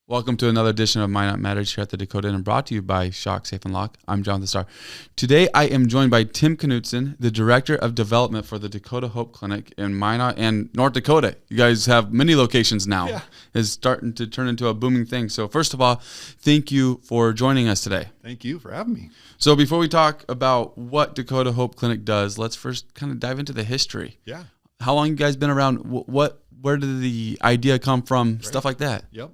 Welcome to another edition of Minot Matters here at the Dakota Inn and brought to you by Shock, Safe, and Lock. I'm Jonathan Starr. Today, I am joined by Tim Knutson, the Director of Development for the Dakota Hope Clinic in Minot and North Dakota. You guys have many locations now. Yeah. It's starting to turn into a booming thing. So first of all, thank you for joining us today. Thank you for having me. So before we talk about what Dakota Hope Clinic does, let's first kind of dive into the history. Yeah. How long you guys been around? Where did the idea come from? Right. Stuff like that. Yep.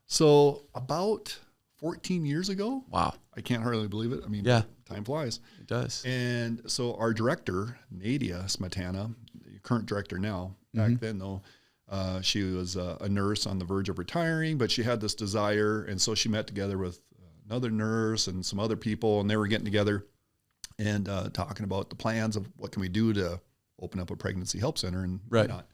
So about 14 years ago. Wow. I can't hardly believe it. I mean, yeah, time flies. It does. And so our director, Nadia Smetana, the current director now, back then though, she was a nurse on the verge of retiring, but she had this desire. And so she met together with another nurse and some other people, and they were getting together and talking about the plans of what can we do to open up a pregnancy help center and whatnot.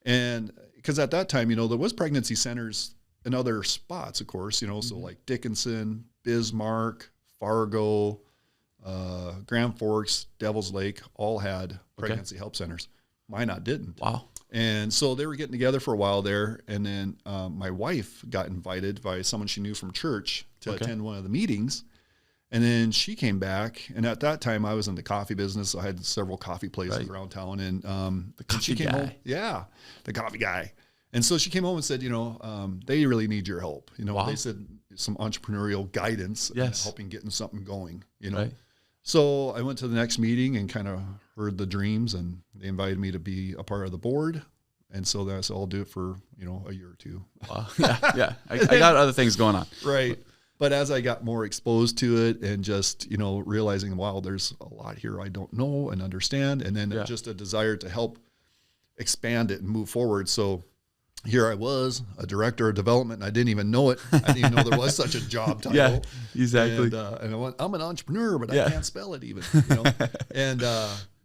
And because at that time, there was pregnancy centers in other spots, of course, so like Dickinson, Bismarck, Fargo, Grand Forks, Devil's Lake, all had pregnancy help centers. Minot didn't. Wow. And so they were getting together for a while there. And then my wife got invited by someone she knew from church to attend one of the meetings. And then she came back. And at that time I was in the coffee business. I had several coffee places around town. And the coffee guy. Home, the coffee guy. And so she came home and said, they really need your help. They said some entrepreneurial guidance, helping getting something going, Right. So I went to the next meeting and kind of heard the dreams, and they invited me to be a part of the board. And so that's I'll do it for, a year or two. Wow. Yeah. I got other things going on. Right. But as I got more exposed to it and just, realizing, wow, there's a lot here I don't know and understand. And then just a desire to help expand it and move forward. So here I was, a director of development, and I didn't even know it. I didn't even know there was such a job title. Yeah, exactly. And I went, I'm an entrepreneur, but I can't spell it even. And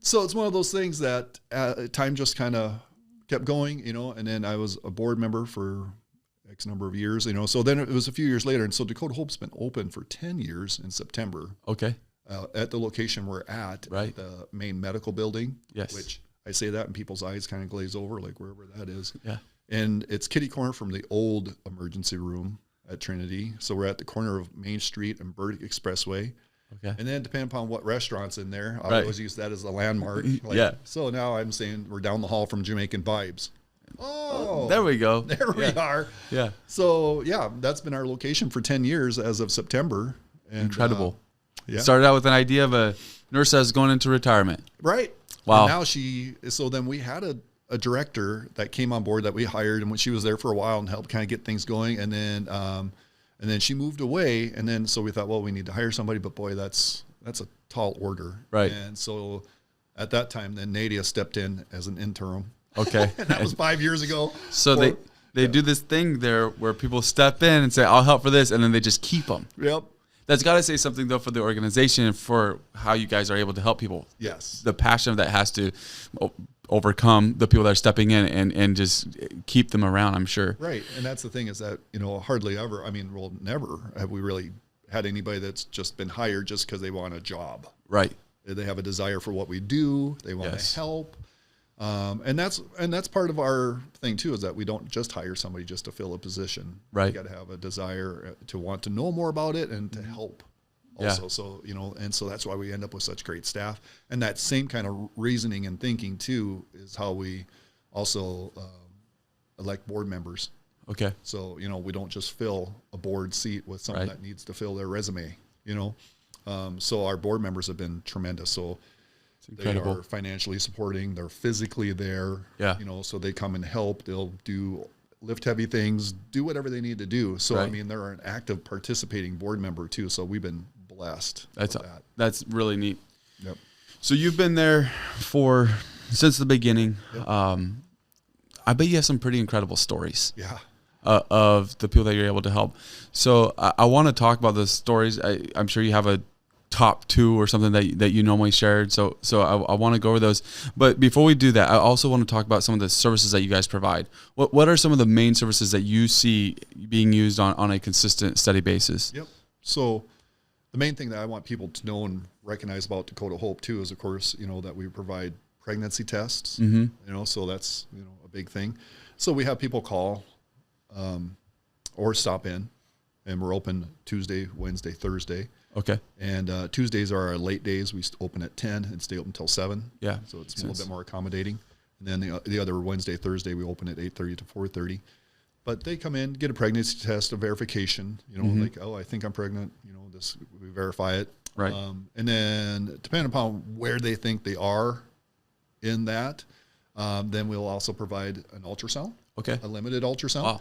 so it's one of those things that time just kind of kept going, and then I was a board member for X number of years, So then it was a few years later, and so Dakota Hope's been open for 10 years in September. Okay. At the location we're at the main medical building. Yes. Which I say that and people's eyes kind of glaze over, like wherever that is. Yeah. And it's kitty corner from the old emergency room at Trinity. So we're at the corner of Main Street and Burdick Expressway. Okay. And then depending upon what restaurant's in there, I always use that as a landmark. So now I'm saying we're down the hall from Jamaican Vibes. Oh, there we go. There we are. Yeah. So that's been our location for 10 years as of September. And, incredible. Started out with an idea of a nurse that's going into retirement. Right. Wow. And now so then we had a director that came on board that we hired, and when she was there for a while and helped kind of get things going, and then she moved away, and then so we thought, well, we need to hire somebody, but boy, that's a tall order, right? And so at that time, then Nadia stepped in as an interim. Okay. And that was 5 years ago. So they do this thing there where people step in and say, I'll help for this, and then they just keep them. Yep. That's got to say something, though, for the organization and for how you guys are able to help people. Yes. The passion of that has to overcome the people that are stepping in and just keep them around, I'm sure. Right. And that's the thing is that, hardly ever, never have we really had anybody that's just been hired just because they want a job. Right. They have a desire for what we do. They want to help. And that's part of our thing too, is that we don't just hire somebody just to fill a position. Right. You got to have a desire to want to know more about it and to help also. So, and so that's why we end up with such great staff. And that same kind of reasoning and thinking too is how we also elect board members. Okay. So, we don't just fill a board seat with someone that needs to fill their resume, so our board members have been tremendous. So they are financially supporting, they're physically there, so they come and help. They'll lift heavy things, do whatever they need to do. So, they're an active participating board member too. So we've been blessed. That's really neat. Yep. So you've been there since the beginning. Yep. I bet you have some pretty incredible stories. Yeah. Of the people that you're able to help. So I want to talk about the stories. I'm sure you have a top two or something that you normally shared. So I want to go over those. But before we do that, I also want to talk about some of the services that you guys provide. What are some of the main services that you see being used on a consistent, steady basis? Yep. So the main thing that I want people to know and recognize about Dakota Hope too is, of course, that we provide pregnancy tests. So that's, a big thing. So we have people call or stop in. And we're open Tuesday, Wednesday, Thursday. Okay. And Tuesdays are our late days. We open at 10 and stay open until 7. Yeah. So it's a little bit more accommodating. And then the other Wednesday, Thursday, we open at 8:30 to 4:30. But they come in, get a pregnancy test, a verification, like, oh, I think I'm pregnant, we verify it. Right. And then depending upon where they think they are in that, then we'll also provide an ultrasound. Okay. A limited ultrasound. Wow.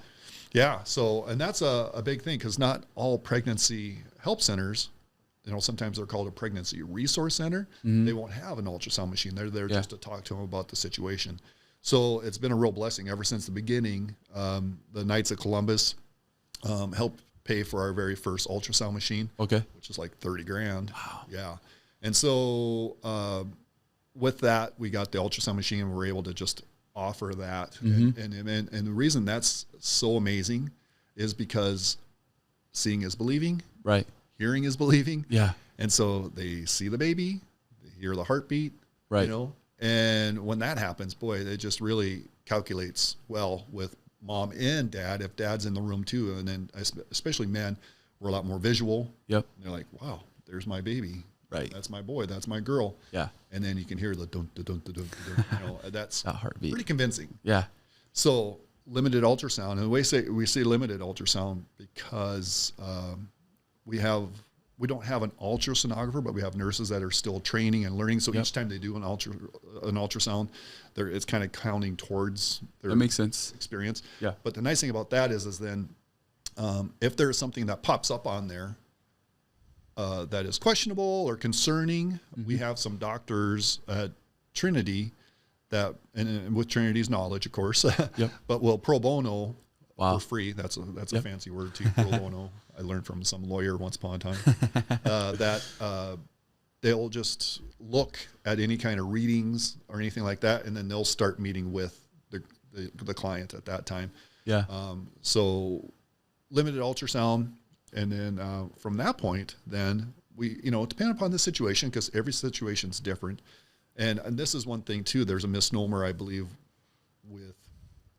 Yeah. So, and that's a big thing because not all pregnancy help centers, sometimes they're called a pregnancy resource center. They won't have an ultrasound machine. They're there just to talk to them about the situation. So it's been a real blessing ever since the beginning. The Knights of Columbus helped pay for our very first ultrasound machine. Okay. Which is like $30,000. Wow. Yeah. And so with that, we got the ultrasound machine and we were able to just offer that. And the reason that's so amazing is because seeing is believing. Right. Hearing is believing. Yeah. And so they see the baby, they hear the heartbeat. Right. And when that happens, boy, it just really calculates well with mom and dad, if dad's in the room too. And then especially men, we're a lot more visual. Yep. And they're like, wow, there's my baby. Right. That's my boy. That's my girl. Yeah. And then you can hear the dun, dun, dun, dun, dun, dun, that's that heartbeat. pretty convincing. Yeah. So limited ultrasound, and we say limited ultrasound because we don't have an ultrasonographer, but we have nurses that are still training and learning. So each time they do an ultrasound, it's kind of counting towards their that makes sense. experience. Yeah. But the nice thing about that is then if there's something that pops up on there that is questionable or concerning, we have some doctors at Trinity that, and with Trinity's knowledge, of course, but will pro bono for free. That's a fancy word too, pro bono. I learned from some lawyer once upon a time that they'll just look at any kind of readings or anything like that, and then they'll start meeting with the client at that time. Yeah. So limited ultrasound, and then from that point, then we, depending upon the situation, because every situation's different. And this is one thing too, there's a misnomer, I believe, with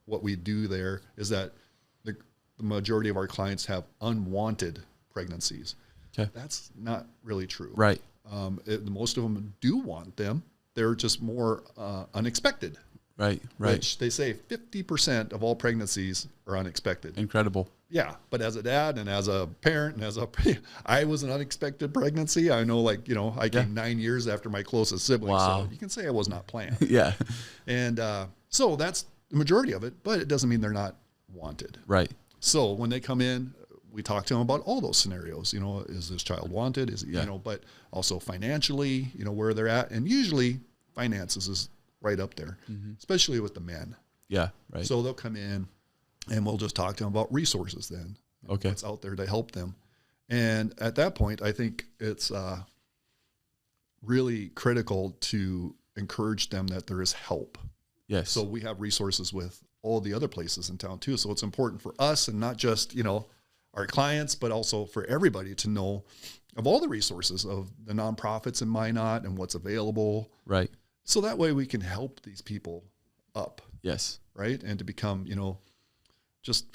what we do there, is that the majority of our clients have unwanted pregnancies. Okay. That's not really true. Right. Most of them do want them. They're just more unexpected. Right. Which they say 50% of all pregnancies are unexpected. Incredible. Yeah, but as a dad and as a parent and I was an unexpected pregnancy. I know, I came 9 years after my closest sibling, so you can say I was not planned. Yeah. And so that's the majority of it, but it doesn't mean they're not wanted. Right. So when they come in, we talk to them about all those scenarios. Is this child wanted? Is it, but also financially, where they're at, and usually finances is right up there, especially with the men. Yeah. Right. So they'll come in, and we'll just talk to them about resources then. Okay. What's out there to help them. And at that point, I think it's really critical to encourage them that there is help. Yes. So we have resources with all the other places in town too. So it's important for us, and not just, our clients, but also for everybody to know of all the resources of the nonprofits in Minot and what's available. Right. So that way we can help these people up. Yes. Right. And to become, just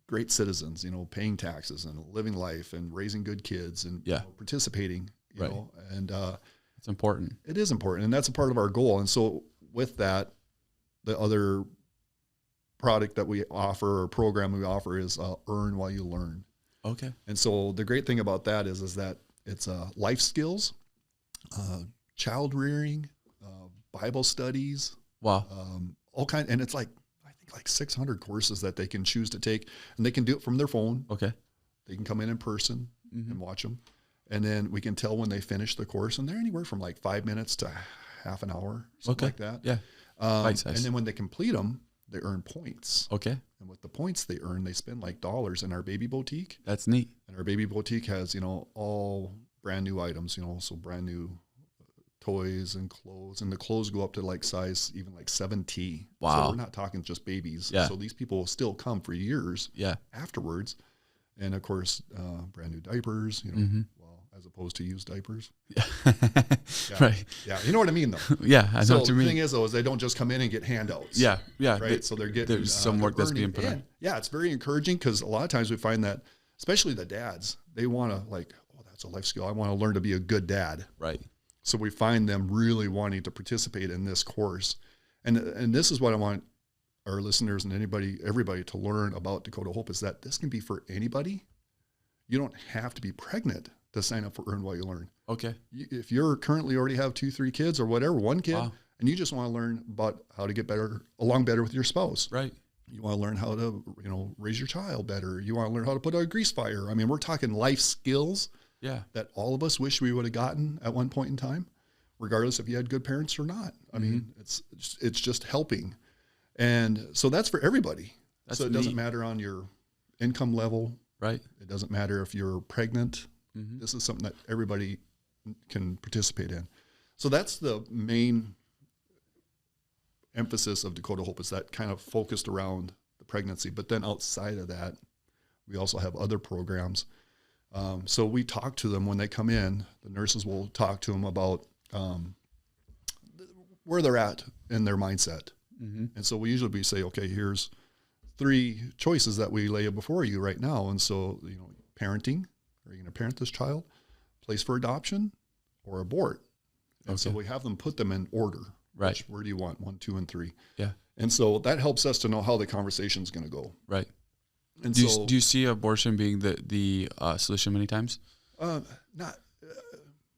great citizens, paying taxes and living life and raising good kids and participating, you know, and it's important. It is important. And that's a part of our goal. And so with that, the other product that we offer or program we offer is Earn While You Learn. Okay. And so the great thing about that is that it's life skills, child rearing, Bible studies. Wow. All kind, and it's like 600 courses that they can choose to take, and they can do it from their phone. Okay. They can come in person and watch them. And then we can tell when they finish the course, and they're anywhere from 5 minutes to half an hour, something like that. Yeah. And then when they complete them, they earn points. Okay. And with the points they earn, they spend dollars in our baby boutique. That's neat. And our baby boutique has, all brand new items, so brand new toys and clothes, and the clothes go up to size even 7T. Wow. So we're not talking just babies. Yeah. So these people will still come for years afterwards. And of course, brand new diapers, well, as opposed to used diapers. Yeah. Right. Yeah. You know what I mean, though. Yeah. I know what you mean. The thing is, though, is they don't just come in and get handouts. Yeah. Yeah. Right. So they're getting there's some work that's being put on. Yeah. It's very encouraging because a lot of times we find that, especially the dads, they want to like, oh, that's a life skill. I want to learn to be a good dad. Right. So we find them really wanting to participate in this course. And this is what I want our listeners and everybody to learn about Dakota Hope, is that this can be for anybody. You don't have to be pregnant to sign up for Earn What You Learn. Okay. If you're currently already have 2, 3 kids or whatever, 1 kid, Wow. and you just want to learn about how to get along better with your spouse. Right. You want to learn how to, raise your child better. You want to learn how to put out a grease fire. I mean, we're talking life skills that all of us wish we would have gotten at one point in time, regardless if you had good parents or not. I mean, it's just helping. And so that's for everybody. So it doesn't matter on your income level. Right. It doesn't matter if you're pregnant. This is something that everybody can participate in. So that's the main emphasis of Dakota Hope, is that kind of focused around the pregnancy. But then outside of that, we also have other programs. So we talk to them when they come in. The nurses will talk to them about where they're at in their mindset. And so we usually say, okay, here's 3 choices that we lay before you right now. And so, parenting, are you going to parent this child? Place for adoption or abort? And so we have them put them in order. Right. Where do you want 1, 2, and 3? Yeah. And so that helps us to know how the conversation is going to go. Right. And do you see abortion being the solution many times? Not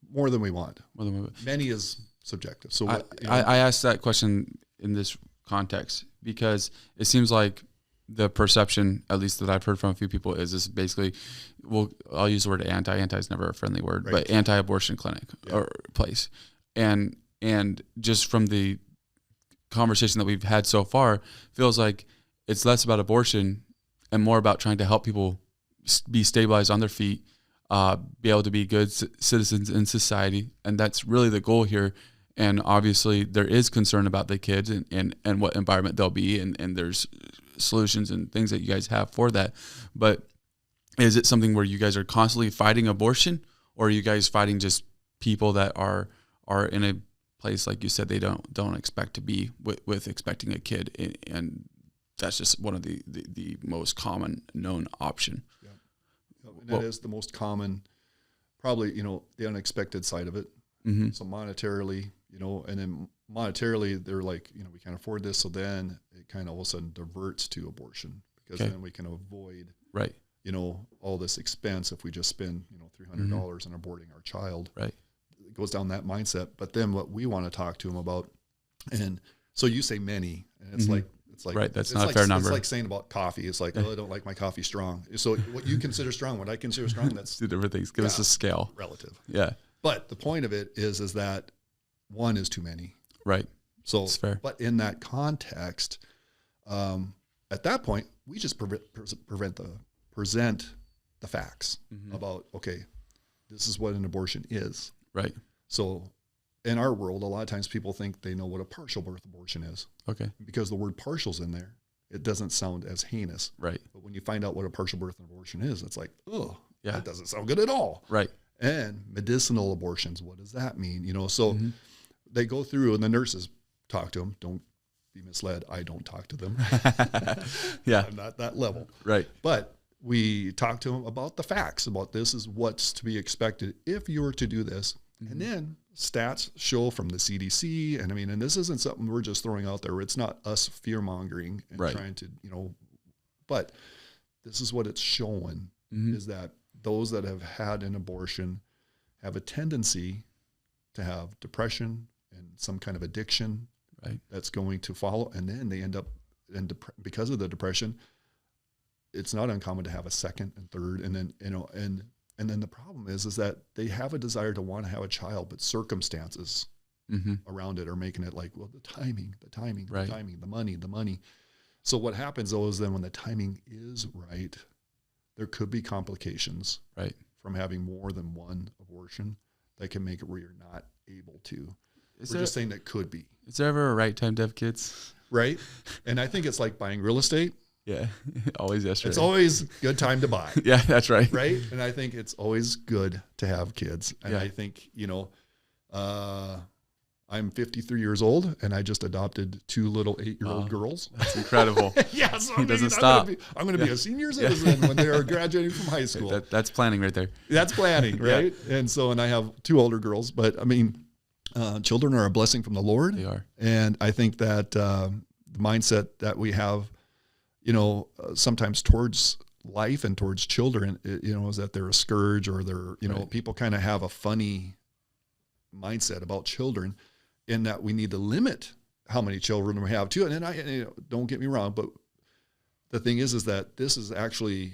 more than we want. More than we want. Many is subjective. So I asked that question in this context because it seems like the perception, at least that I've heard from a few people, is this basically, I'll use the word anti. Anti is never a friendly word, but anti-abortion clinic or place. And just from the conversation that we've had so far, feels like it's less about abortion and more about trying to help people be stabilized on their feet, be able to be good citizens in society. And that's really the goal here. And obviously there is concern about the kids and what environment they'll be in, and there's solutions and things that you guys have for that. But is it something where you guys are constantly fighting abortion, or are you guys fighting just people that are in a place, like you said, they don't expect to be with expecting a kid, and that's just one of the most common known option. Yeah. And that is the most common, probably, the unexpected side of it. So monetarily, and then monetarily, they're like, we can't afford this. So then it kind of all of a sudden diverts to abortion, because then we can avoid, all this expense if we just spend, $300 on aborting our child. Right. It goes down that mindset. But then what we want to talk to them about, and so you say many, and it's like, right. That's not a fair number. It's like saying about coffee. It's like, I don't like my coffee strong. So what you consider strong, what I consider strong, that's two different things. Give us a scale. Relative. Yeah. But the point of it is that one is too many. Right. So, that's fair. But in that context, at that point, we just present the facts about, okay, this is what an abortion is. Right. So in our world, a lot of times people think they know what a partial birth abortion is. Okay. Because the word partial's in there, it doesn't sound as heinous. Right. But when you find out what a partial birth abortion is, it's like, oh, that doesn't sound good at all. Right. And medicinal abortions, what does that mean? So they go through, and the nurses talk to them. Don't be misled. I don't talk to them. Yeah. I'm not that level. Right. But we talk to them about the facts, about this is what's to be expected if you were to do this. And then stats show from the CDC. And this isn't something we're just throwing out there. It's not us fear mongering and trying to, but this is what it's showing is that those that have had an abortion have a tendency to have depression and some kind of addiction that's going to follow. And then they end up, because of the depression, it's not uncommon to have a second and third. And then, and then the problem is that they have a desire to want to have a child, but circumstances around it are making it like, well, the timing, the money. So what happens though is then when the timing is right, there could be complications from having more than one abortion that can make it where you're not able to. We're just saying that could be. Is there ever a right time to have kids? Right. And I think it's like buying real estate. Yeah. Always yesterday. It's always a good time to buy. Yeah, that's right. Right. And I think it's always good to have kids. And Yeah. I think, I'm 53 years old and I just adopted 2 little 8-year-old girls. That's incredible. Yeah. So He doesn't stop. I'm going to be a senior citizen when they are graduating from high school. That's planning right there. That's planning. Right. Yeah. And I have 2 older girls, but I mean, children are a blessing from the Lord. They are. And I think that the mindset that we have, sometimes towards life and towards children, is that they're a scourge or they're, right. People kind of have a funny mindset about children in that we need to limit how many children we have too. And then don't get me wrong, but the thing is that this is actually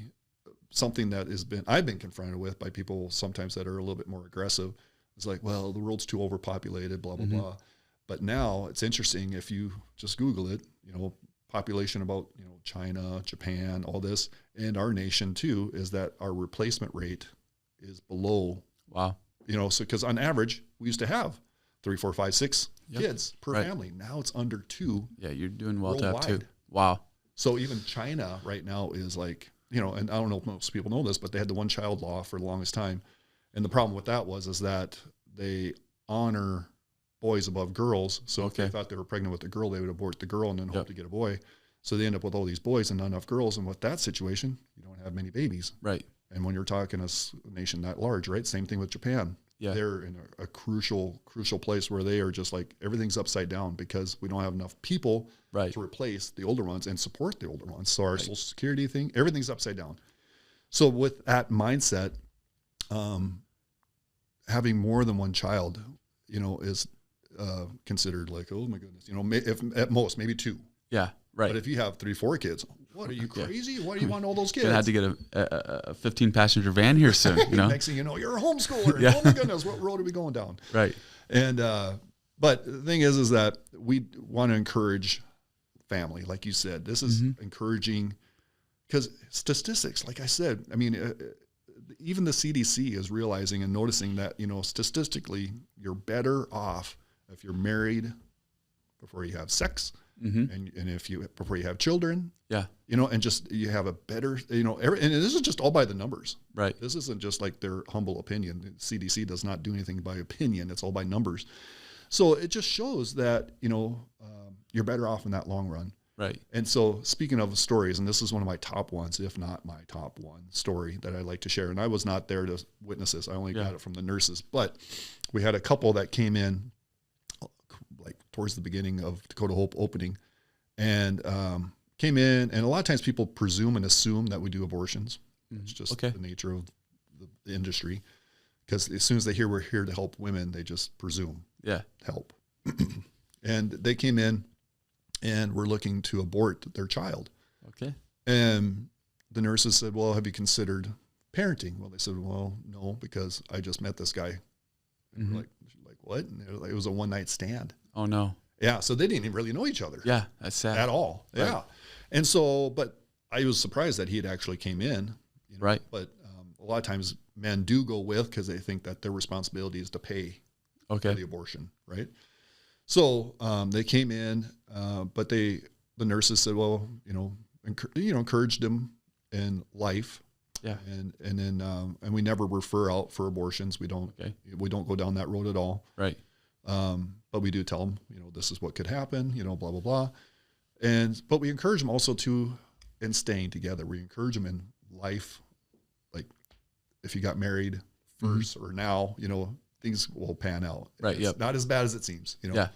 something that I've been confronted with by people sometimes that are a little bit more aggressive. It's like, well, the world's too overpopulated, blah, blah, Mm-hmm. blah. But now it's interesting if you just Google it, population about, China, Japan, all this, and our nation too, is that our replacement rate is below. Wow. So because on average, we used to have 3, 4, 5, 6 Yep. kids per Right. family. Now it's under 2. Yeah, you're doing well to have 2. Worldwide. Wow. So even China right now is like, and I don't know if most people know this, but they had the 1-child law for the longest time. And the problem with that is that they honor boys above girls. So if they thought they were pregnant with a girl, they would abort the girl and then hope to get a boy. So they end up with all these boys and not enough girls. And with that situation, you don't have many babies. Right. And when you're talking a nation that large, right? Same thing with Japan. Yeah. They're in a crucial place where they are just like everything's upside down because we don't have enough people Right. to replace the older ones and support the older ones. So our Social Security thing, everything's upside down. So with that mindset, having more than 1 child, is considered like, oh my goodness, if at most maybe 2. Yeah. Right. But if you have 3, 4 kids, what are you crazy? Why do you want all those kids? Gonna have to get a 15-passenger van here soon. Next thing you know, you're a homeschooler. Yeah. Oh my goodness, what road are we going down? Right. And but the thing is that we want to encourage family, like you said. This is encouraging because statistics, like I said, I mean, even the CDC is realizing and noticing that statistically, you're better off if you're married before you have sex. Mm-hmm. And if before you have children, Yeah. and just you have a better, and this is just all by the numbers. Right. This isn't just like their humble opinion. The CDC does not do anything by opinion. It's all by numbers. So it just shows that, you're better off in that long run. Right. And so speaking of stories, and this is one of my top ones, if not my top one story that I like to share. And I was not there to witness this. I only got it from the nurses, but we had a couple that came in like towards the beginning of Dakota Hope opening and came in. And a lot of times people presume and assume that we do abortions. It's just the nature of the industry. Because as soon as they hear we're here to help women, they just presume help. And they came in and were looking to abort their child. Okay. And the nurses said, well, have you considered parenting? Well, they said, well, no, because I just met this guy. And we're like, what? And it was a one-night stand. Oh, no. Yeah, so they didn't even really know each other. Yeah, that's sad. At all. Right. Yeah. And so, but I was surprised that he had actually came in. Right. But a lot of times men do go with because they think that their responsibility is to pay for the abortion, right? So they came in, but the nurses said, well, encouraged him in life. Yeah. And then and we never refer out for abortions. We don't go down that road at all. Right. But we do tell them, this is what could happen, blah, blah, blah. But we encourage them also in staying together. We encourage them in life. Like if you got married first or now, things will pan out. Right. It's not as bad as it seems, Yeah.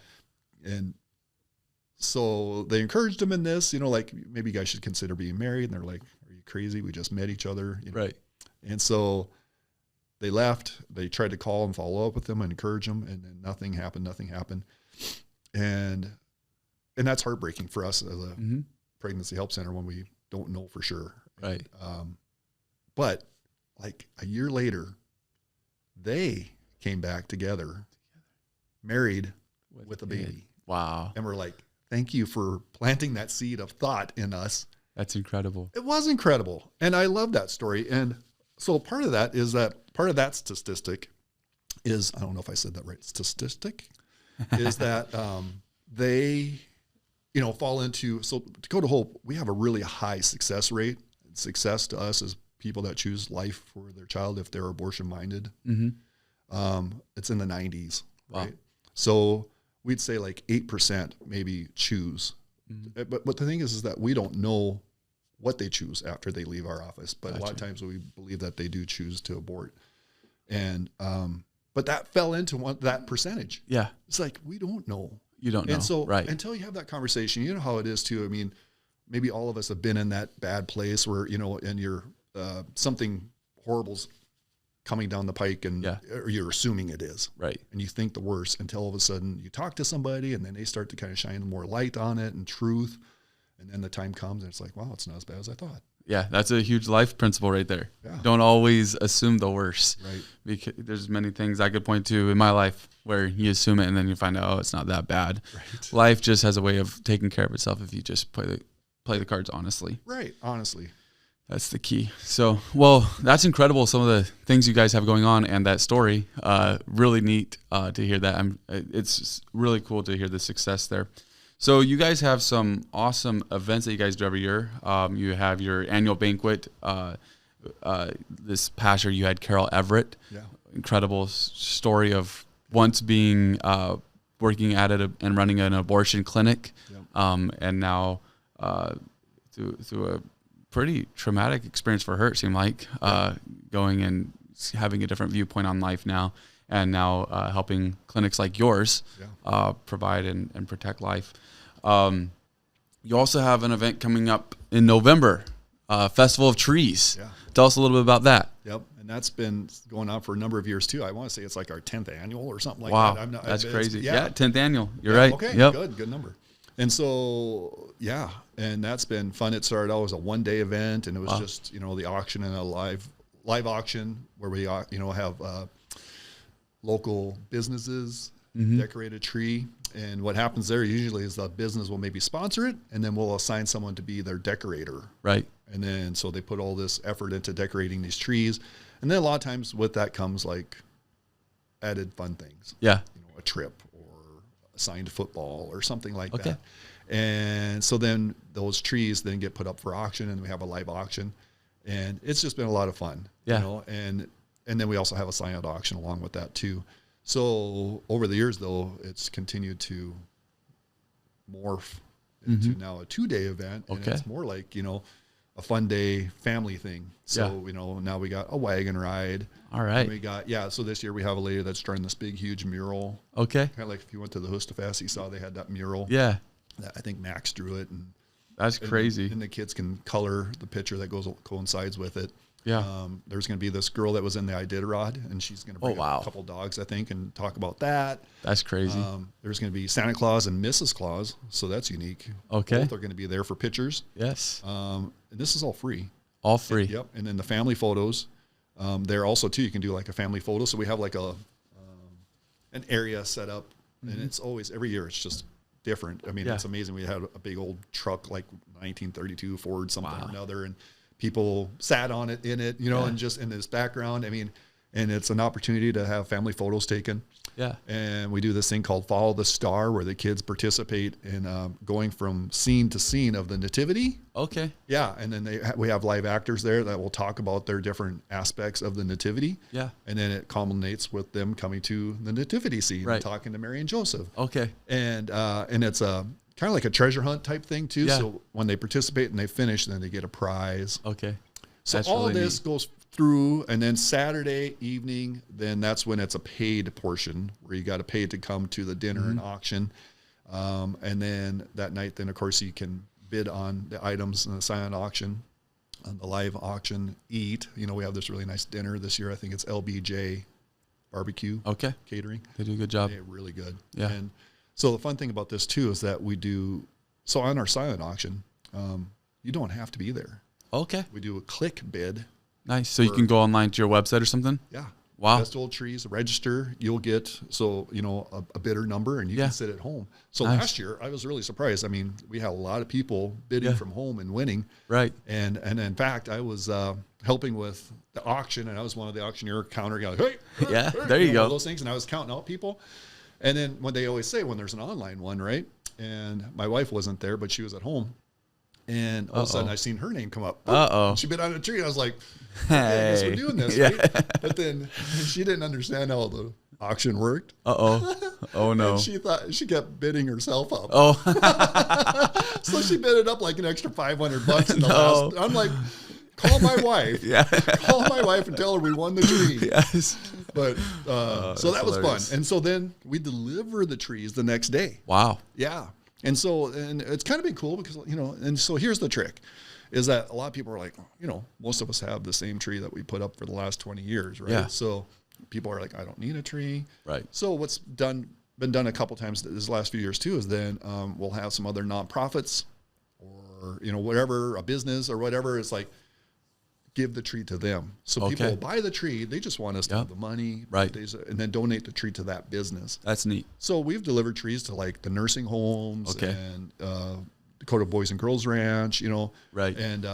And so they encouraged them in this, like maybe you guys should consider being married. And they're like, are you crazy? We just met each other. Right. And so they left. They tried to call and follow up with them and encourage them. And then nothing happened. And that's heartbreaking for us as a pregnancy help center when we don't know for sure. Right. But like a year later, they came back together, married with a baby. Wow. And we're like, thank you for planting that seed of thought in us. That's incredible. It was incredible. And I love that story. And so part of that statistic is, I don't know if I said that right, statistic, is that they fall into, so Dakota Hope, we have a really high success rate. Success to us is people that choose life for their child if they're abortion minded. It's in the 90s, Wow. right? So we'd say like 8% maybe choose. But the thing is that we don't know what they choose after they leave our office. But a lot of times we believe that they do choose to abort. And, but that fell into that percentage. Yeah. It's like, we don't know. You don't know. And so right. until you have that conversation, you know how it is too. I mean, maybe all of us have been in that bad place where, and you're, something horrible's coming down the pike and or you're assuming it is. Right. And you think the worst until all of a sudden you talk to somebody and then they start to kind of shine more light on it and truth. And then the time comes and it's like, wow, it's not as bad as I thought. Yeah, that's a huge life principle right there. Yeah. Don't always assume the worst. Right. Because there's many things I could point to in my life where you assume it and then you find out, oh, it's not that bad. Right. Life just has a way of taking care of itself if you just play the cards honestly. Right. Honestly. That's the key. So, well, that's incredible. Some of the things you guys have going on and that story, really neat to hear that. It's really cool to hear the success there. So you guys have some awesome events that you guys do every year. You have your annual banquet. This past year you had Carol Everett. Yeah. Incredible story of once being working at it and running an abortion clinic, and now through a pretty traumatic experience for her, it seemed like, going and having a different viewpoint on life now, and now helping clinics like yours provide and protect life. You also have an event coming up in November, Festival of Trees. Yeah. Tell us a little bit about that. Yep. And that's been going on for a number of years too. I want to say it's like our 10th annual or something like that. Wow. That's crazy. Yeah. 10th annual. You're right. Okay. Yep. Good number. And so, and that's been fun. It started out as a one-day event, and it was just, the auction and a live auction where we, have local businesses decorate a tree. And what happens there usually is the business will maybe sponsor it, and then we'll assign someone to be their decorator. Right. And then so they put all this effort into decorating these trees. And then a lot of times with that comes like added fun things. Yeah. A trip or assigned football or something like that. And so then those trees then get put up for auction, and we have a live auction. And it's just been a lot of fun. Yeah. And then we also have a silent auction along with that too. So over the years, though, it's continued to morph into now a 2-day event. And it's more like, a fun day family thing. So, now we got a wagon ride. All right. And we got, so this year we have a lady that's drawing this big, huge mural. Okay. Kind of like if you went to the Hustafest, you saw they had that mural. Yeah. I think Max drew it. And that's crazy. And the kids can color the picture that coincides with it. Yeah. There's going to be this girl that was in the Iditarod, and she's going to bring a couple dogs, I think, and talk about that. That's crazy. There's going to be Santa Claus and Mrs. Claus, so that's unique. Okay. Both are going to be there for pictures. Yes. And this is all free. All free. Yep. And then the family photos, there also too. You can do like a family photo. So we have like an area set up, and it's always every year. It's just different. I mean, it's amazing. We had a big old truck, like 1932 Ford something or another, and people sat on it, and just in this background. I mean, and it's an opportunity to have family photos taken. Yeah. And we do this thing called Follow the Star, where the kids participate in going from scene to scene of the nativity. Okay. Yeah. And then we have live actors there that will talk about their different aspects of the nativity. Yeah. And then it culminates with them coming to the nativity scene and talking to Mary and Joseph. Okay. And it's a kind of like a treasure hunt type thing too. Yeah. So when they participate and they finish, then they get a prize. Okay. So that's all really this neat. Goes through, and then Saturday evening, then that's when it's a paid portion where you got to pay to come to the dinner and auction. And then that night, then of course you can bid on the items in the silent auction, on the live auction, eat. We have this really nice dinner this year. I think it's LBJ Barbecue. Okay. Catering. They do a good job. They're really good. Yeah. And so the fun thing about this too is that so on our silent auction, you don't have to be there. Okay. We do a click bid. Nice. So you can go online to your website or something? Yeah. Wow. Festival Trees, register, you'll get, a bidder number, and you can sit at home. So last year, I was really surprised. I mean, we had a lot of people bidding from home and winning. Right. And in fact, I was helping with the auction, and I was one of the auctioneer counter guys. Hey, yeah, there you go. Those things, and I was counting out people. And then when they always say when there's an online one, right? and my wife wasn't there, but she was at home. And all of a sudden, I seen her name come up. Uh-oh. She'd been on a tree. And I was like, okay, I guess we're doing this, right? But then she didn't understand how the auction worked. Oh, no. And she thought she kept bidding herself up. Oh. So she bid it up like an extra $500 in the last. I'm like, call my wife. Call my wife and tell her we won the tree. Yes. But so that was hilarious. fun. And so then we deliver the trees the next day. Wow. Yeah. And so, and it's kind of been cool because, you know, and so here's the trick is that a lot of people are like, you know, most of us have the same tree that we put up for the last 20 years, right? Yeah. So people are like, I don't need a tree. Right. So what's been done a couple times this last few years too is then we'll have some other nonprofits or, you know, whatever, a business or whatever. It's like, give the tree to them. So people will buy the tree. They just want us to have the money. Right. And then donate the tree to that business. That's neat. So we've delivered trees to like the nursing homes and Dakota Boys and Girls Ranch, you know. Right. And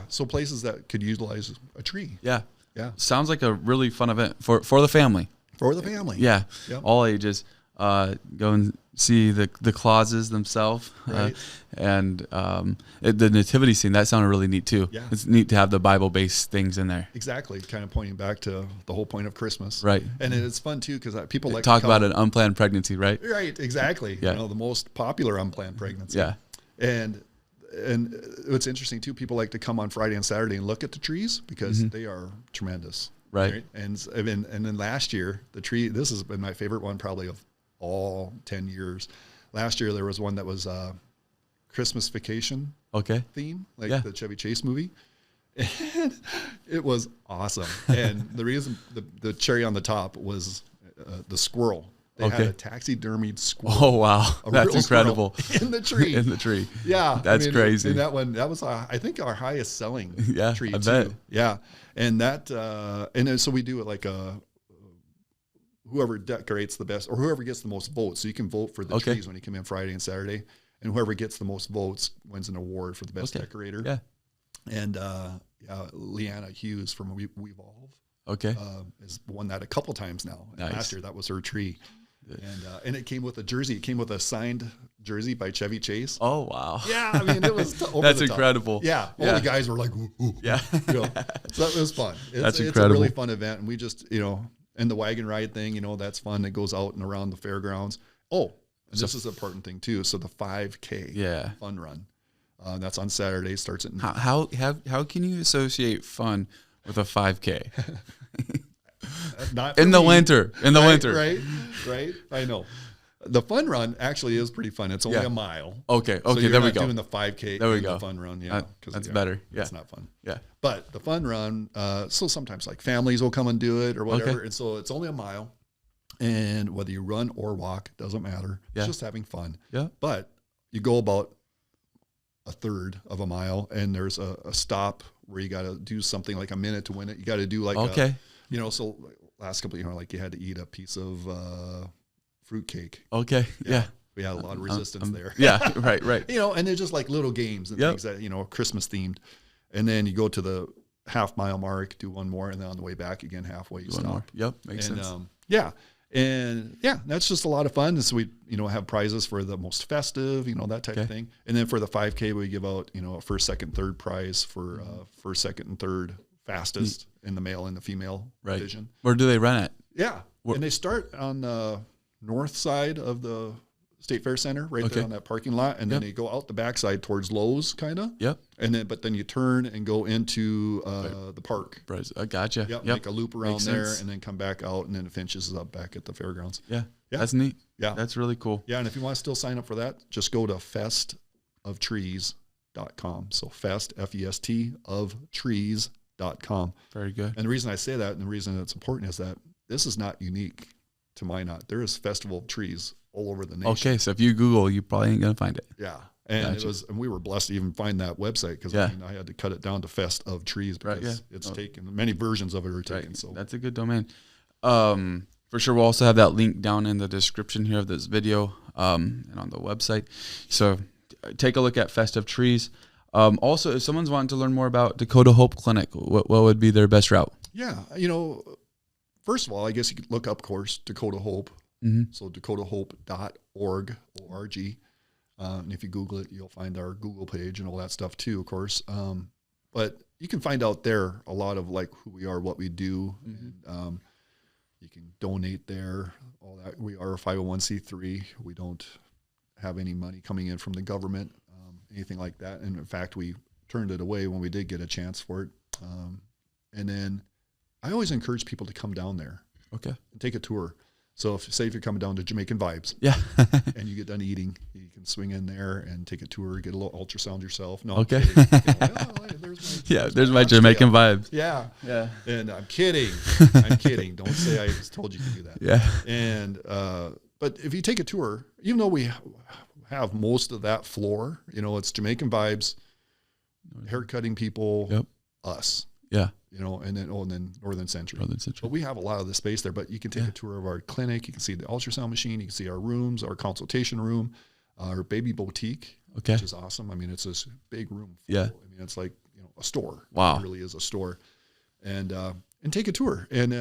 so places that could utilize a tree. Yeah. Yeah. Sounds like a really fun event for the family. For the family. Yeah. Yep. All ages. Go and see the clauses themselves. Right. And the nativity scene, that sounded really neat too. Yeah. It's neat to have the Bible-based things in there. Exactly. Kind of pointing back to the whole point of Christmas. Right. And it's fun too because people like Talk to come, about an unplanned pregnancy, right? Right. Exactly. Yeah. You know, the most popular unplanned pregnancy. Yeah. And what's interesting too, people like to come on Friday and Saturday and look at the trees because they are tremendous. Right. And then last year, the tree, this has been my favorite one probably of all 10 years. Last year, there was one that was Christmas Vacation theme, like the Chevy Chase movie. And it was awesome. And the reason, the cherry on the top was the squirrle. They had a taxidermied squirrel. Oh, wow. That's incredible. In the tree. In the tree. Yeah. That's crazy. And that one, that was, I think, our highest selling tree, I too. bet. Yeah. And that, and then, so we do it like whoever decorates the best or whoever gets the most votes. So you can vote for the trees when you come in Friday and Saturday. And whoever gets the most votes wins an award for the best decorator. Yeah. And Leanna Hughes from Wevolve has won that a couple times now. Nice. Last year, that was her tree. And it came with a jersey. It came with a signed jersey by Chevy Chase. Oh, wow. Yeah, I mean, it was over That's the top. incredible. Yeah, all the guys were like, ooh, ooh. Yeah. You know, so it was fun. That's it's incredible. a really fun event. And we just, you know, and the wagon ride thing, you know, that's fun. It goes out and around the fairgrounds. Oh, and this is an important thing, too. So the 5K fun run. That's on Saturday. Starts at how can you associate fun with a 5K? Not in the winter. Right. I know. The fun run actually is pretty fun. It's only a mile. Okay. So you're there we not go. doing the 5K. There we go. The fun run. Yeah. That's better. Yeah. It's not fun. Yeah. But the fun run. So sometimes like families will come and do it or whatever. And so it's only a mile. And whether you run or walk, doesn't matter. It's just having fun. Yeah. But you go about a third of a mile and there's a stop where you got to do something like a minute to win it. You got to do like you know, so last couple, you know, like you had to eat a piece of fruitcake. Okay. Yeah. We had a lot of resistance there. Yeah. Right. You know, and they're just like little games and things that, you know, Christmas themed. And then you go to the half mile mark, do one more, and then on the way back again, halfway you stop. More. Yep. Makes sense. And that's just a lot of fun. So we, you know, have prizes for the most festive, you know, that type of thing. And then for the 5K, we give out, you know, a first, second, third prize for first, second, and third fastest in the male and the female division. Where do they run at? Yeah. And they start on the north side of the State Fair Center, right there on that parking lot. And then they go out the backside towards Lowe's, kind of. Yep. And then, but then you turn and go into the park. I gotcha. Yep. Make a loop around there and then come back out and then it finishes up back at the fairgrounds. Yeah. That's neat. Yeah. That's really cool. Yeah. And if you want to still sign up for that, just go to festoftrees.com. So fest, F-E-S-T, of trees.com. Very good. And the reason I say that and the reason it's important is that this is not unique to Minot. There is Festival of Trees all over the nation. Okay, so if you Google, you probably ain't gonna find it. Yeah, and it was, and we were blessed to even find that website because I mean, I had to cut it down to Fest of Trees because it's taken. Many versions of it are taken. So that's a good domain. For sure, we'll also have that link down in the description here of this video and on the website. So take a look at Fest of Trees. Also, if someone's wanting to learn more about Dakota Hope Clinic, what would be their best route? Yeah, you know, first of all, I guess you could look up, of course, Dakota Hope. So dakotahope.org, O-R-G. And if you Google it, you'll find our Google page and all that stuff too, of course. But you can find out there a lot of like who we are, what we do. And, you can donate there, all that. We are a 501c3. We don't have any money coming in from the government, anything like that. And in fact, we turned it away when we did get a chance for it. And then I always encourage people to come down there. Okay. And take a tour. So if you're coming down to Jamaican Vibes, yeah, and you get done eating, you can swing in there and take a tour, get a little ultrasound yourself. No, okay. There's my Jamaican vibes. Yeah. Yeah. And I'm kidding. Don't say I told you to do that. Yeah. And, but if you take a tour, even though we have most of that floor, it's Jamaican Vibes, haircutting people, yep. us. Yeah. And then Northern Century. But we have a lot of the space there, but you can take a tour of our clinic. You can see the ultrasound machine. You can see our rooms, our consultation room, our baby boutique, which is awesome. I mean, it's this big room. Yeah. I mean, it's like, a store. Wow. It really is a store. And take a tour. And,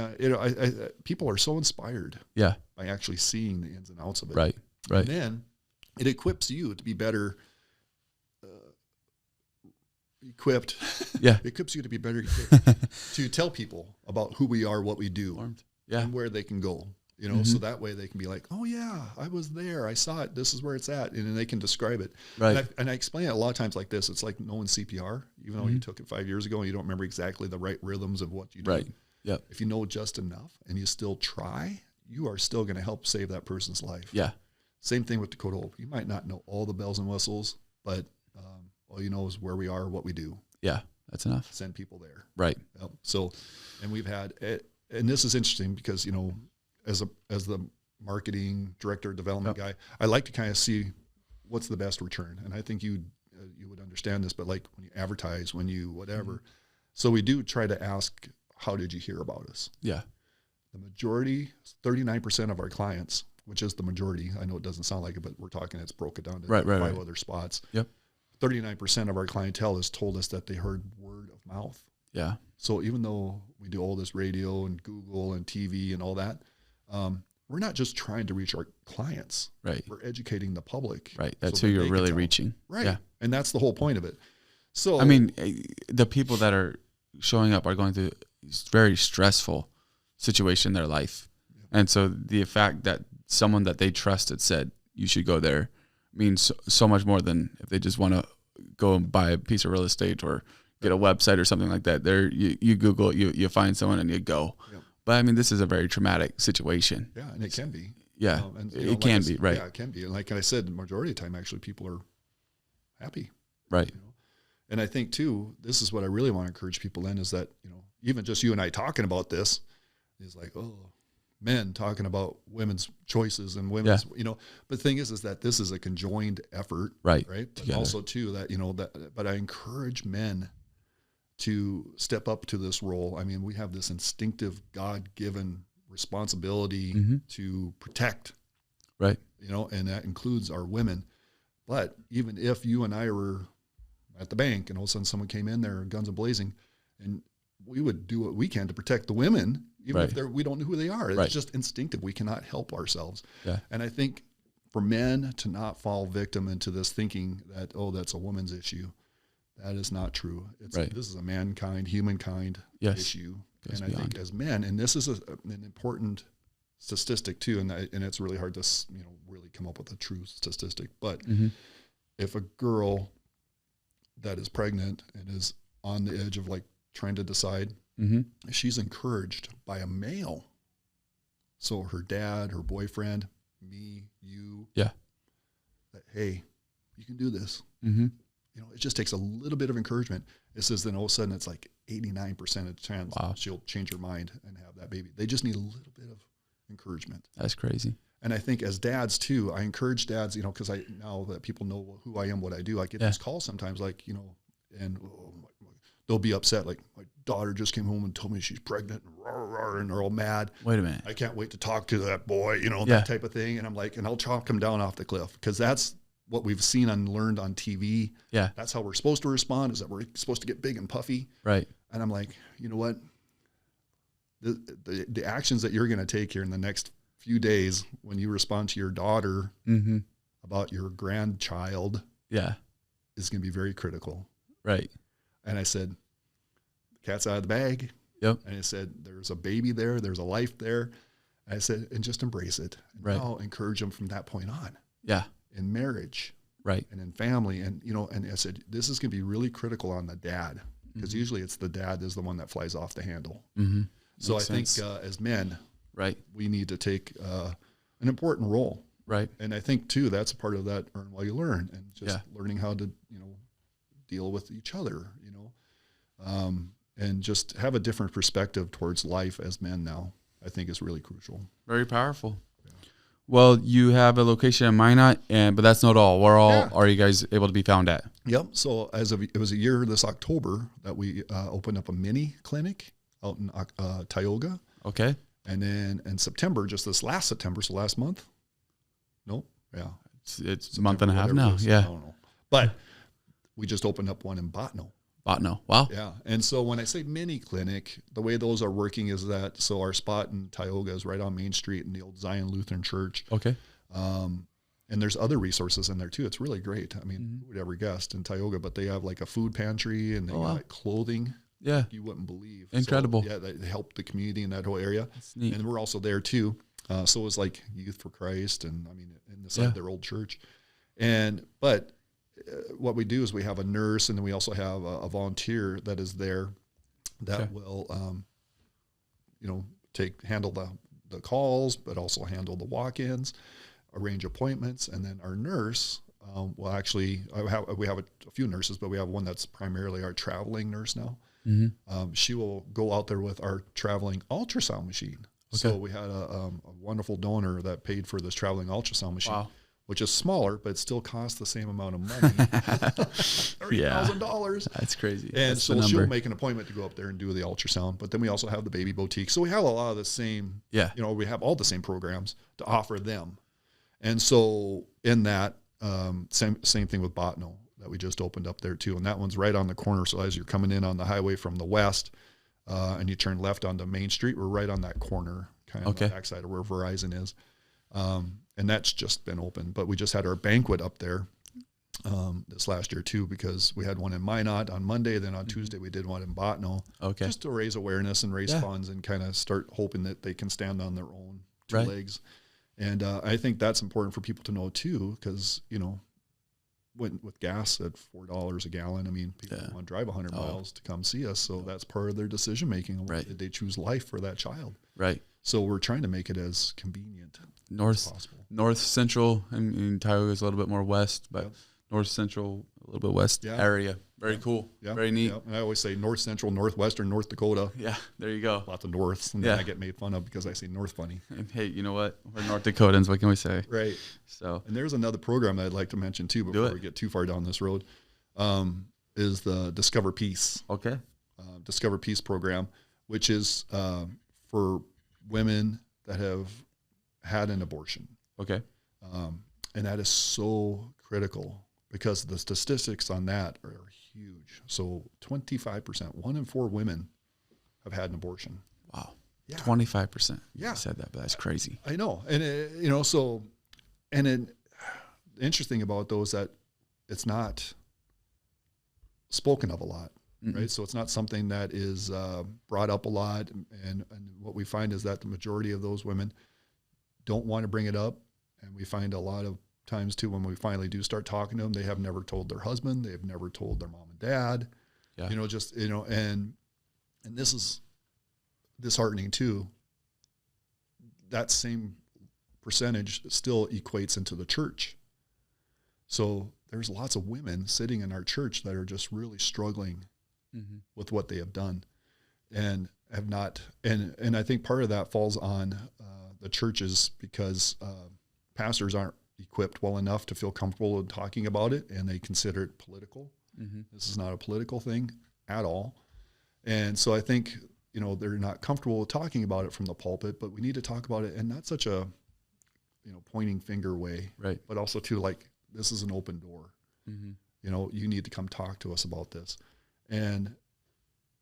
people are so inspired by actually seeing the ins and outs of it. Right. And then it equips you to be better equipped. Yeah. It equips you to be better equipped to tell people about who we are, what we do, and where they can go. So that way they can be like, oh yeah, I was there, I saw it, this is where it's at, and then they can describe it. Right. And I explain it a lot of times like this. It's like knowing CPR, even though you took it 5 years ago and you don't remember exactly the right rhythms of what you do. Right. Yeah. If you know just enough and you still try, you are still going to help save that person's life. Yeah. Same thing with Dakota Hope. You might not know all the bells and whistles, but all you know is where we are, what we do. Yeah, that's enough. Send people there. Right. Yep. So, and we've had, and this is interesting because, as the marketing director, development guy, I like to kind of see what's the best return. And I think you would understand this, but like when you advertise, when you whatever. So we do try to ask, how did you hear about us? Yeah. The majority, 39% of our clients, which is the majority, I know it doesn't sound like it, but we're talking, it's broken down to five other spots. Yep. 39% of our clientele has told us that they heard word of mouth. Yeah. So even though we do all this radio and Google and TV and all that, we're not just trying to reach our clients. Right. We're educating the public. Right. That's who you're really reaching. Right. Yeah. And that's the whole point of it. So, I mean, the people that are showing up are going through a very stressful situation in their life. Yeah. And so the fact that someone that they trusted said, you should go there, means so much more than if they just want to go and buy a piece of real estate or get a website or something like that. There, you Google it, you find someone and you go. Yeah. But I mean, this is a very traumatic situation. Yeah, and it can be. Yeah, and, it can be, right. Yeah, it can be. And like I said, the majority of the time, actually, people are happy. Right. And I think, too, this is what I really want to encourage people in is that, even just you and I talking about this is like, oh, men talking about women's choices and women's, but the thing is that this is a conjoined effort, right? But also too that, but I encourage men to step up to this role. I mean, we have this instinctive God-given responsibility to protect, right? And that includes our women. But even if you and I were at the bank and all of a sudden someone came in there, guns a blazing, and we would do what we can to protect the women, even if we don't know who they are. It's just instinctive. We cannot help ourselves. Yeah. And I think for men to not fall victim into this thinking that, oh, that's a woman's issue, that is not true. This is a mankind, humankind issue. And I think as men, and this is an important statistic too, and it's really hard to really come up with a true statistic, but if a girl that is pregnant and is on the edge of like trying to decide, she's encouraged by a male. So her dad, her boyfriend, me, you, that, hey, you can do this. It just takes a little bit of encouragement. It says then all of a sudden it's like 89% of the chance she'll change her mind and have that baby. They just need a little bit of encouragement. That's crazy. And I think as dads too, I encourage dads, because now that people know who I am, what I do, I get these calls sometimes like, and they'll be upset. Like my daughter just came home and told me she's pregnant and they're all mad. Wait a minute. I can't wait to talk to that boy, that type of thing. And I'm like, and I'll chalk him down off the cliff because that's what we've seen and learned on TV. Yeah. That's how we're supposed to respond, is that we're supposed to get big and puffy. Right. And I'm like, you know what? The actions that you're going to take here in the next few days when you respond to your daughter about your grandchild Yeah. is going to be very critical. Right. And I said, cat's out of the bag. Yep. And I said, there's a baby there. There's a life there. And I said, and just embrace it. And Right. now encourage them from that point on Yeah. in marriage. Right. And in family. And, and I said, this is going to be really critical on the dad, because usually it's the dad is the one that flies off the handle. Mm-hmm. So Makes I think sense. as men, Right. we need to take an important role. Right. And I think too, that's a part of that earn while you learn, and just Yeah. learning how to, deal with each other, and just have a different perspective towards life as men now, I think is really crucial. Very powerful. Well, you have a location in Minot, but that's not all. Where all are you guys able to be found at? Yep. So it was a year this October that we opened up a mini clinic out in Tioga. Okay. And then in September, just this last September, so last month. Nope. Yeah. It's a month and a half whatever it now. is. Yeah. I don't know. But we just opened up one in Botno. Botno. Wow. Yeah. And so when I say mini clinic, the way those are working is that, so our spot in Tioga is right on Main Street in the old Zion Lutheran Church. Okay. And there's other resources in there too. It's really great. I mean, who would ever guessed in Tioga, but they have like a food pantry, and they got clothing. Yeah. You wouldn't believe. Incredible. So, yeah. They help the community in that whole area. That's neat. And we're also there too. So it was like Youth for Christ, and I mean, inside their old church. But what we do is we have a nurse, and then we also have a volunteer that is there that will, handle the calls, but also handle the walk-ins, arrange appointments. And then our nurse will actually, we have a few nurses, but we have one that's primarily our traveling nurse now. Mm-hmm. She will go out there with our traveling ultrasound machine. Okay. So we had a wonderful donor that paid for this traveling ultrasound machine. Wow. Which is smaller, but it still costs the same amount of money. $30,000. That's crazy. And so she'll make an appointment to go up there and do the ultrasound. But then we also have the baby boutique. So we have a lot of the same, we have all the same programs to offer them. And so in that, same thing with Botno that we just opened up there too. And that one's right on the corner. So as you're coming in on the highway from the west, and you turn left onto Main Street, we're right on that corner, kind of on the backside of where Verizon is. And that's just been open. But we just had our banquet up there this last year too, because we had one in Minot on Monday. Then on Tuesday we did one in Botno, just to raise awareness and raise funds, and kind of start hoping that they can stand on their own two legs. And I think that's important for people to know too, because with gas at $4 a gallon, I mean, people want to drive 100 miles to come see us, so that's part of their decision making. Did they choose life for that child? Right. So we're trying to make it as convenient as possible. North Central, and Tioga is a little bit more west, but North Central, a little bit west area. Very cool. Yeah. Very neat. Yeah. And I always say North Central, Northwestern, North Dakota. Yeah, there you go. Lots of Norths. And then I get made fun of because I say North funny. And hey, you know what? We're North Dakotans. What can we say? Right. So. And there's another program that I'd like to mention too before we get too far down this road, is the Discover Peace. Okay. Discover Peace program, which is for women that have had an abortion. Okay. And that is so critical, because the statistics on that are huge. So 25%, 1 in 4 women have had an abortion. Wow. Yeah. 25%. You said that, but that's crazy. I know. And, the interesting about those that it's not spoken of a lot, right? So it's not something that is brought up a lot. And what we find is that the majority of those women don't want to bring it up. And we find a lot of times too, when we finally do start talking to them, they have never told their husband, they've never told their mom and dad, and this is disheartening too. That same percentage still equates into the church. So there's lots of women sitting in our church that are just really struggling with what they have done, and have not. And I think part of that falls on the churches, because pastors aren't equipped well enough to feel comfortable in talking about it, and they consider it political. This is not a political thing at all. And so I think, they're not comfortable with talking about it from the pulpit, but we need to talk about it, and not such a, pointing finger way, right? But also too, like, this is an open door. You need to come talk to us about this. And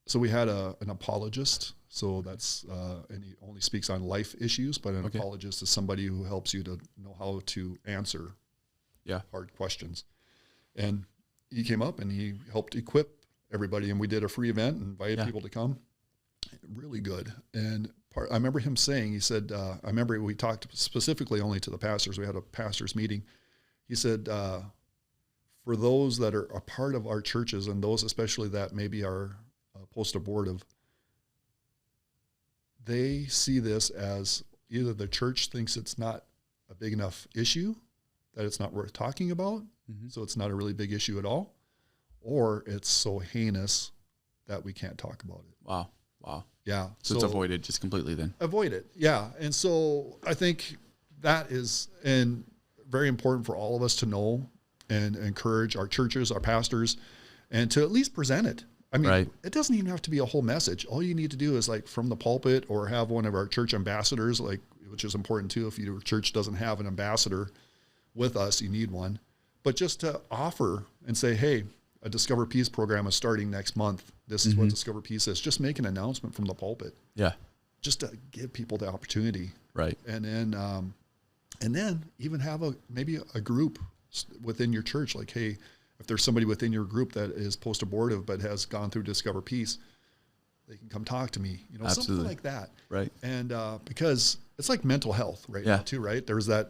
so we had an apologist. So that's, and he only speaks on life issues, but an apologist is somebody who helps you to know how to answer hard questions. And he came up and he helped equip everybody, and we did a free event and invited people to come. Really good. And I remember him saying, he said, I remember we talked specifically only to the pastors. We had a pastors meeting. He said, for those that are a part of our churches, and those especially that maybe are post-abortive, they see this as either the church thinks it's not a big enough issue, that it's not worth talking about, so it's not a really big issue at all, or it's so heinous that we can't talk about it. Wow. Yeah. So it's avoided just completely then. Avoid it. Yeah. And so I think that is very important for all of us to know and encourage our churches, our pastors, and to at least present it. I mean, it doesn't even have to be a whole message. All you need to do is like from the pulpit, or have one of our church ambassadors, like, which is important too. If your church doesn't have an ambassador with us, you need one. But just to offer and say, hey, a Discover Peace program is starting next month. This is what Discover Peace is. Just make an announcement from the pulpit. Yeah. Just to give people the opportunity. Right. And then even have maybe a group within your church. Like, hey, if there's somebody within your group that is post-abortive but has gone through Discover Peace, they can come talk to me. Something like that. Right. And because it's like mental health now too, right? There's that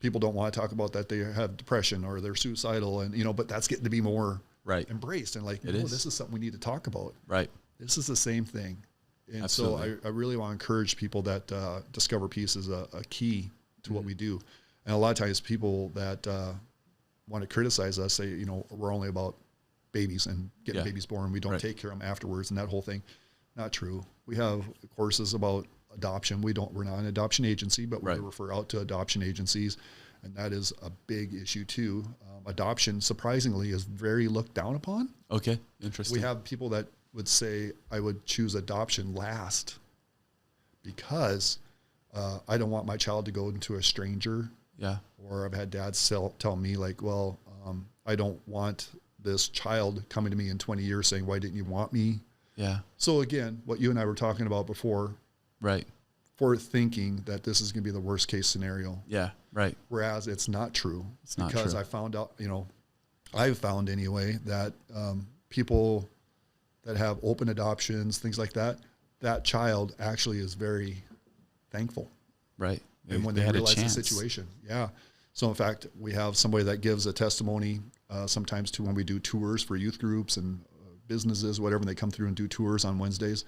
people don't want to talk about that they have depression or they're suicidal, and but that's getting to be more embraced, and like, this is something we need to talk about. Right. This is the same thing. And so I really want to encourage people that Discover Peace is a key to what we do. And a lot of times people that want to criticize us say, we're only about babies and getting babies born. We don't take care of them afterwards and that whole thing. Not true. We have courses about adoption. We're not an adoption agency, but we refer out to adoption agencies. And that is a big issue too. Adoption, surprisingly, is very looked down upon. Okay, interesting. We have people that would say, I would choose adoption last because I don't want my child to go into a stranger. Yeah. Or I've had dads tell me like, well, I don't want this child coming to me in 20 years saying, why didn't you want me? Yeah. So again, what you and I were talking about before. Right. For thinking that this is going to be the worst case scenario. Yeah. Right. Whereas it's not true. It's not true. Because I found out, I've found anyway that people that have open adoptions, things like that, that child actually is very thankful. Right. And when they realize the situation. Yeah. So in fact, we have somebody that gives a testimony sometimes too when we do tours for youth groups and businesses, whatever, and they come through and do tours on Wednesdays.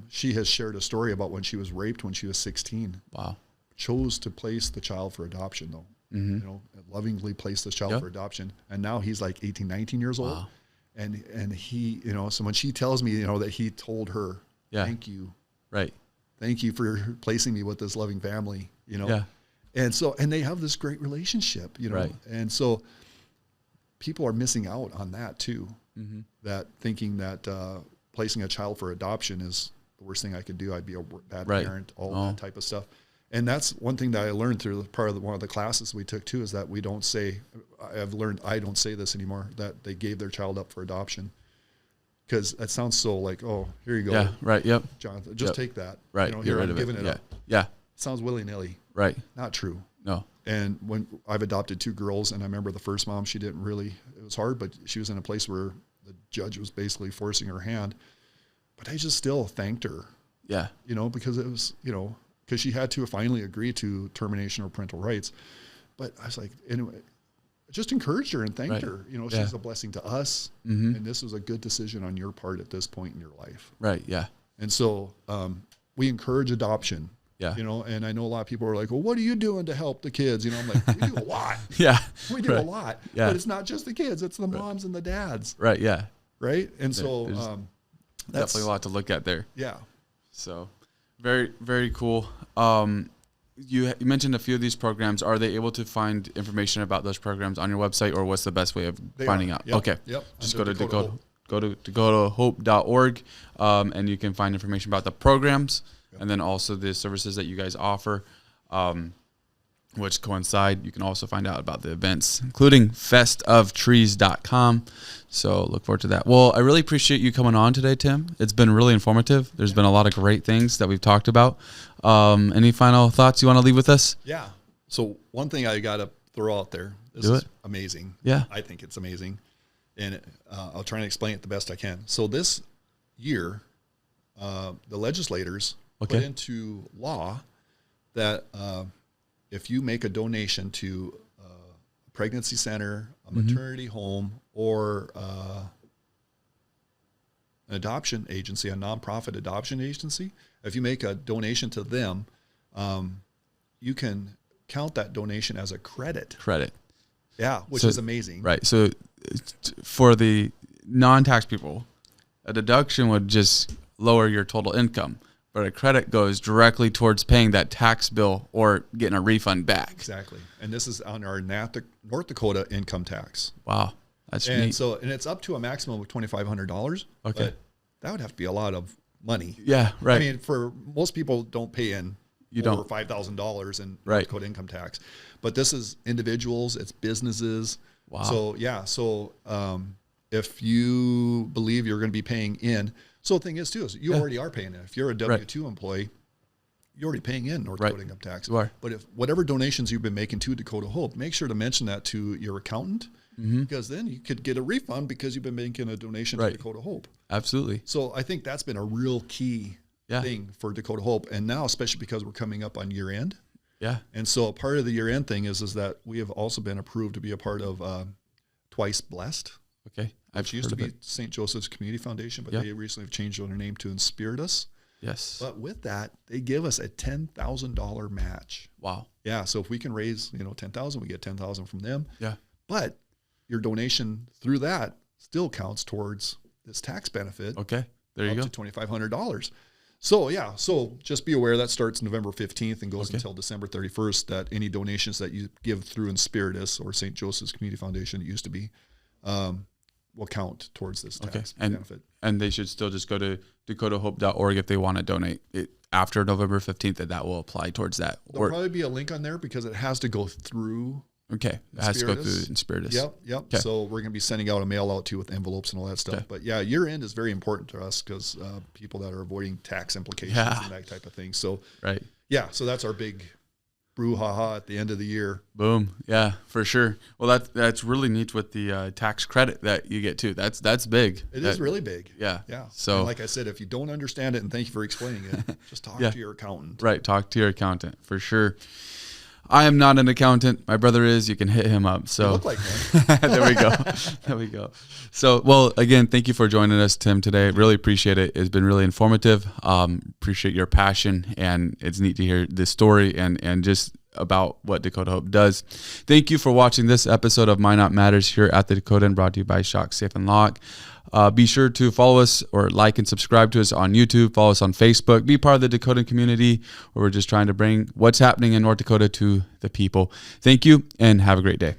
She has shared a story about when she was raped when she was 16. Wow. Chose to place the child for adoption though. Lovingly placed this child for adoption. And now he's like 18, 19 years old. Wow. And he, so when she tells me, that he told her, thank you. Right. Thank you for placing me with this loving family, Yeah. And so, and they have this great relationship, Right. And so people are missing out on that too. Mm-hmm. That thinking that placing a child for adoption is the worst thing I could do. I'd be a bad parent, all that type of stuff. And that's one thing that I learned through part of one of the classes we took too, is that we don't say, I've learned, I don't say this anymore, that they gave their child up for adoption. Because that sounds so like, oh, here you go. Yeah, right, yep. Jonathan, just take that. Right, here I'm giving it up. Yeah. It sounds willy-nilly. Right. Not true. No. And when I've adopted 2 girls, and I remember the first mom, she didn't really, it was hard, but she was in a place where the judge was basically forcing her hand. But I just still thanked her. Yeah. Because it was, because she had to finally agree to termination of parental rights. But I was like, anyway, I just encouraged her and thanked her. She's a blessing to us. Mm-hmm. And this was a good decision on your part at this point in your life. Right. Yeah. And so we encourage adoption. Yeah. And I know a lot of people are like, well, what are you doing to help the kids? I'm like, we do a lot. Yeah. We do a lot. Yeah. But it's not just the kids, it's the moms and the dads. Right. Yeah. Right. And so that's definitely a lot to look at there. Yeah. So very, very cool. You mentioned a few of these programs. Are they able to find information about those programs on your website, or what's the best way of finding out? Yep. Okay. Yep. Just go to dakotahope.org, and you can find information about the programs. And then also the services that you guys offer, which coincide. You can also find out about the events, including festoftrees.com. So look forward to that. Well, I really appreciate you coming on today, Tim. It's been really informative. There's been a lot of great things that we've talked about. Any final thoughts you want to leave with us? Yeah. So one thing I got to throw out there, This Do is it. amazing. Yeah. I think it's amazing. And I'll try and explain it the best I can. So this year, the legislators put into law that if you make a donation to a pregnancy center, a maternity home, or an adoption agency, a nonprofit adoption agency, if you make a donation to them, you can count that donation as a credit. Yeah, which is amazing. Right. So for the non-tax people, a deduction would just lower your total income, but a credit goes directly towards paying that tax bill or getting a refund back. Exactly. And this is on our North Dakota income tax. Wow. That's and neat. So, and it's up to a maximum of $2,500. Okay. But that would have to be a lot of money. Yeah, right. I mean, for most people don't pay in over $5,000 in North Dakota income tax, but this is individuals, it's businesses. Wow. So yeah. So, if you believe you're going to be paying in, so the thing is too, is you already are paying in. If you're a W-2 employee, you're already paying in North Dakota income tax. You are. But if whatever donations you've been making to Dakota Hope, make sure to mention that to your accountant, because then you could get a refund because you've been making a donation to Dakota Hope. Absolutely. So I think that's been a real key thing for Dakota Hope. And now, especially because we're coming up on year end. Yeah. And so a part of the year end thing is that we have also been approved to be a part of Twice Blessed. Okay. Which used to be St. Joseph's Community Foundation, but they recently have changed their name to Inspirit Us. Yes. But with that, they give us a $10,000 match. Wow. Yeah. So if we can raise, $10,000, we get $10,000 from them. Yeah. But your donation through that still counts towards this tax benefit. Okay. There you go. Up to $2,500. So yeah. So just be aware that starts November 15th and goes until December 31st, that any donations that you give through Inspirit Us or St. Joseph's Community Foundation, it used to be, will count towards this tax benefit. And they should still just go to dakotahope.org if they want to donate it after November 15th, that will apply towards that. There'll probably be a link on there because it has to go through. Okay. It has to go through Inspirit Us. Yep. Okay. So we're going to be sending out a mail out to you with envelopes and all that stuff. Okay. But yeah, year end is very important to us because people that are avoiding tax implications and that type of thing. So yeah, so that's our big brouhaha at the end of the year. Boom. Yeah, for sure. Well, that's really neat with the tax credit that you get too. That's big. It is really big. Yeah. Yeah. So and like I said, if you don't understand it, and thank you for explaining it, just talk to your accountant. Right. Talk to your accountant for sure. I am not an accountant. My brother is. You can hit him up. So you look like one. There we go. So, well, again, thank you for joining us, Tim, today. Really appreciate it. It's been really informative. Appreciate your passion, and it's neat to hear this story and just about what Dakota Hope does. Thank you for watching this episode of Minot Matters here at the Dakota, and brought to you by Shock, Safe, and Lock. Be sure to follow us or like and subscribe to us on YouTube. Follow us on Facebook. Be part of the Dakota community, where we're just trying to bring what's happening in North Dakota to the people. Thank you, and have a great day.